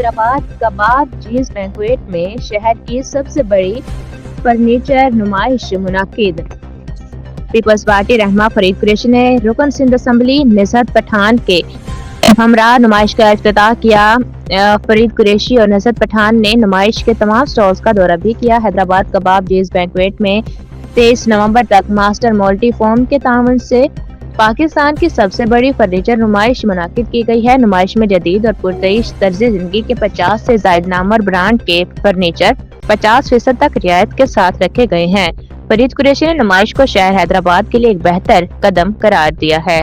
हैदराबाद कबाब चीज बैंक्वेट में शहर की सबसे बड़ी फर्नीचर नुमाइश मुनाकिद। पीपल्स पार्टी रहनुमा फरीद कुरैशी ने रुकन सिंध असम्बली निज़हत पठान के हमरा नुमाइश का इफ्तिताह किया। फरीद कुरैशी और निज़हत पठान ने नुमाइश के तमाम स्टॉल्स का दौरा भी किया। हैदराबाद कबाब चीज बैंक्वेट में 23 नवंबर तक मास्टर मल्टी फॉर्म के ताउन से पाकिस्तान की सबसे बड़ी फर्नीचर नुमाइश मुनाकिद की गई है। नुमाइश में जदीद और पुरतइश तर्ज जिंदगी के 50 से जायद नामवर ब्रांड के फर्नीचर 50% तक रियायत के साथ रखे गए हैं। फरीद कुरैशी ने नुमाइश को शहर हैदराबाद के लिए एक बेहतर कदम करार दिया है।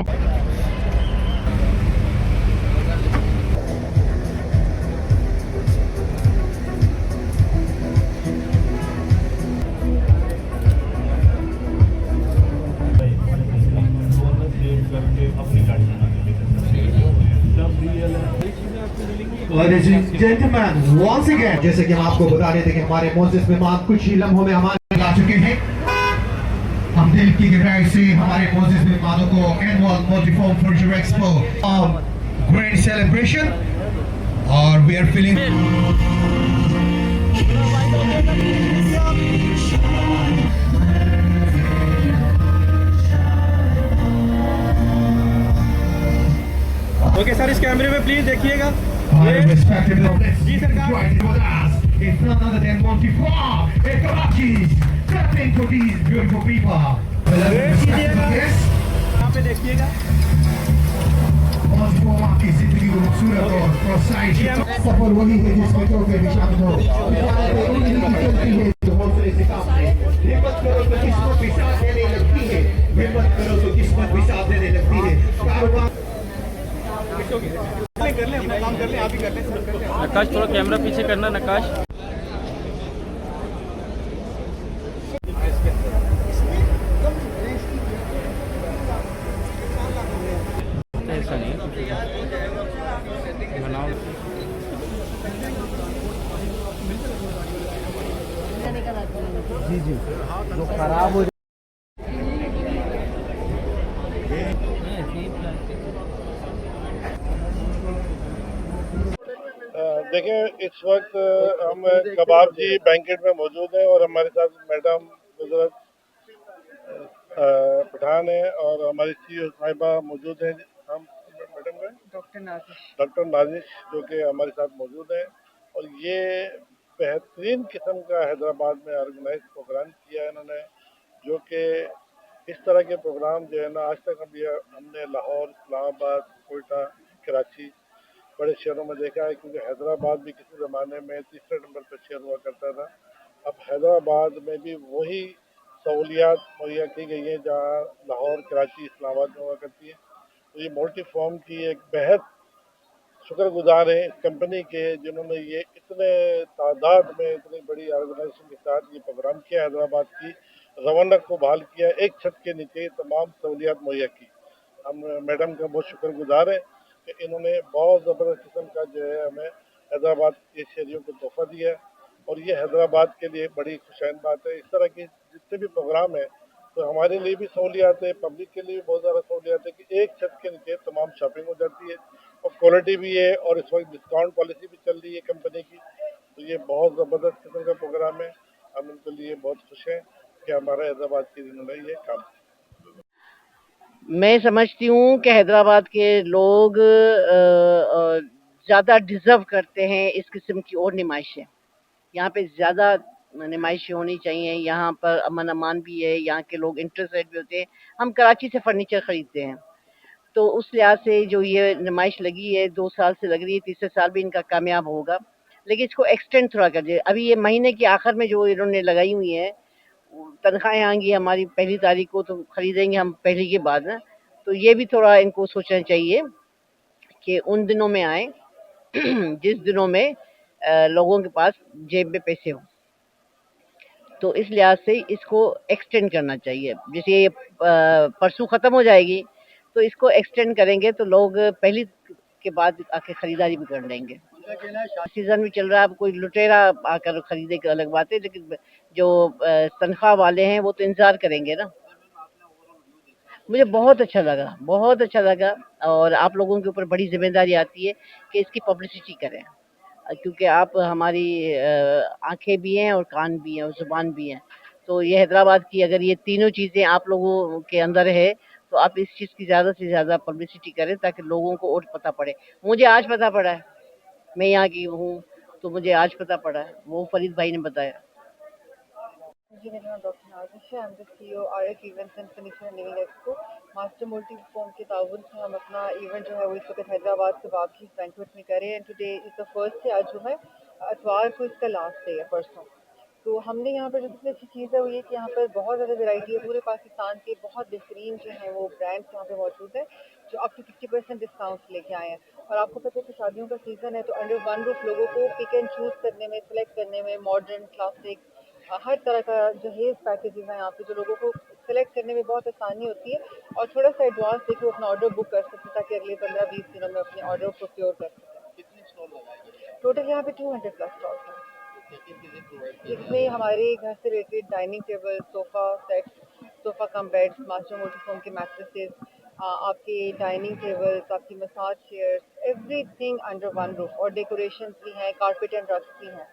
Ladies and gentlemen, once again, जैसे कि हम आपको बता रहे थे कि हमारे मोअज़्ज़िज़ मेहमान कुछ ही लम्हों में हमारे आ चुके हैं। हम दिल की गहराई से हमारे मोअज़्ज़िज़ मेहमानों को annual multiform furniture expo grand celebration और we are feeling okay sir, इस कैमरे में प्लीज देखिएगा। respected जी सरकार। It's none other than Monty-Four, a Karachi, clapping for these beautiful people. Yes. यहाँ पे देखिएगा। Monty-Four की जिंदगी खूबसूरत और प्रोत्साहित सफर वही है जिसमें तो के निशान हो। चलती है तो हौसले से काम है। हिम्मत करो तो किस्मत भी साथ देने लगती है। हिम्मत करो तो किस्मत भी साथ देने लगती है। कारोबार कर ले, अपना काम कर ले, आप ही कर ले। नकाश थोड़ा कैमरा पीछे करना। नकाश ऐसा नहीं बनाओ। जी जी जो खराब हो देखिए, इस वक्त हम कबाब जी बैंकेट में मौजूद हैं और हमारे साथ मैडम गुजरत पठान है और हमारी CEO साहिबा मौजूद हैं। हम मैडम का डॉक्टर नाजिश जो कि हमारे साथ मौजूद हैं और ये बेहतरीन किस्म का हैदराबाद में ऑर्गेनाइज प्रोग्राम किया है इन्होंने, जो कि इस तरह के प्रोग्राम जो है ना आज तक हमने लाहौर, इस्लामाबाद, कोयटा, कराची बड़े शहरों में देखा है, क्योंकि हैदराबाद भी किसी ज़माने में तीसरे नंबर पर शहर हुआ करता था। अब हैदराबाद में भी वही सहूलियात मुहैया की गई हैं जहाँ लाहौर, कराची, इस्लामाबाद में हुआ करती है। तो ये मल्टी फॉर्म की एक बेहद शुक्रगुजार हैं इस कंपनी के, जिन्होंने ये इतने तादाद में इतनी बड़ी ऑर्गेनाइजेशन के साथ ये प्रोग्राम किया, हैदराबाद की रौनक को बहाल किया, एक छत के नीचे तमाम सहूलियात मुहैया की। हम मैडम का बहुत शुक्रगुजार हैं कि इन्होंने बहुत ज़बरदस्त किस्म का जो है हमें हैदराबाद के शहरियों को तोहफा दिया है और ये हैदराबाद के लिए बड़ी खुशैन बात है। इस तरह के जितने भी प्रोग्राम है तो हमारे लिए भी सहूलियात है, पब्लिक के लिए भी बहुत ज़्यादा सहूलियात है कि एक छत के नीचे तमाम शॉपिंग हो जाती है और क्वालिटी भी है और इस वक्त डिस्काउंट पॉलिसी भी चल रही है कंपनी की। तो ये बहुत ज़बरदस्त किस्म का प्रोग्राम है। हम इनके लिए बहुत खुश हैं कि हमारा हैदराबाद के इन्होंने ये काम। मैं समझती हूँ कि हैदराबाद के लोग ज़्यादा डिज़र्व करते हैं इस किस्म की और नुमाइशें। यहाँ पे ज़्यादा नुमाइशें होनी चाहिए। यहाँ पर अमन अमान भी है, यहाँ के लोग इंटरेस्टेड भी होते हैं। हम कराची से फर्नीचर ख़रीदते हैं, तो उस लिहाज से जो ये नुमाइश लगी है 2 साल से लग रही है, तीसरे साल भी इनका कामयाब होगा। लेकिन इसको एक्सटेंड थोड़ा कर दिए। अभी ये महीने के आखिर में जो इन्होंने लगाई हुई हैं तनख्वाहें आएंगी हमारी 1 तारीख को, तो खरीदेंगे हम पहली के बाद ना। तो ये भी थोड़ा इनको सोचना चाहिए कि उन दिनों में आए जिस दिनों में लोगों के पास जेब में पैसे हों। तो इस लिहाज से इसको एक्सटेंड करना चाहिए। जैसे ये परसों ख़त्म हो जाएगी तो इसको एक्सटेंड करेंगे तो लोग पहली के बाद आके ख़रीदारी भी कर लेंगे। सीज़न भी चल रहा है, अब कोई लुटेरा आकर ख़रीदे की अलग बात है, लेकिन जो तनख्वाह वाले हैं वो तो इंतज़ार करेंगे ना। मुझे बहुत अच्छा लगा और आप लोगों के ऊपर बड़ी ज़िम्मेदारी आती है कि इसकी पब्लिसिटी करें। क्योंकि आप हमारी आंखें भी हैं और कान भी हैं और जुबान भी हैं। तो ये हैदराबाद की अगर ये तीनों चीज़ें आप लोगों के अंदर है तो आप इस चीज़ की ज़्यादा से ज़्यादा पब्लिसिटी करें ताकि लोगों को और पता पड़े। मुझे आज पता पड़ा है, मैं यहाँ की हूँ तो मुझे आज पता पड़ा है, वो फरीद भाई ने बताया। जी, मेरा नाम डॉक्टर नाज़िश है। I am the CEO RS events and furniture and living expo. Master multi form के ताउन से हम अपना इवेंट जो है वो इस वक्त हैदराबाद के बाकी बैंक्वेट में करें and today is the first day. आज जो है इतवार को इसका लास्ट डे है, परसों। तो हमने यहाँ पर जो सबसे अच्छी चीज़ है वो ये कि यहाँ पर बहुत ज़्यादा वैरायटी है। पूरे पाकिस्तान के बहुत बेहतरीन जो हैं वो ब्रांड्स यहाँ पे मौजूद है जो अप टू 50% डिस्काउंट लेके आए हैं। और आपको पता है कि शादियों का सीज़न है तो अंडर वन रूफ लोगों को पिक एंड चूज़ करने में, सेलेक्ट करने में, मॉडर्न, क्लासिक, हर तरह का जहेज पैकेजेस हैं यहाँ पे जो लोगों को सेलेक्ट करने में बहुत आसानी होती है। और थोड़ा सा एडवांस देके वो अपना ऑर्डर बुक कर सकते हैं ताकि अगले 15-20 दिनों में अपने ऑर्डर प्रोक्योर कर सकें। टोटल यहाँ पे 200 प्लस स्टॉल्स हैं। इसमें हमारे घर से related dining table, sofa set, sofa cum beds, master मोटरफोम के मैट्रेसेस, आपके डाइनिंग टेबल्स, आपकी massage chairs, everything under one roof. और डेकोरेशंस भी हैं, कारपेट एंड रग्स भी हैं।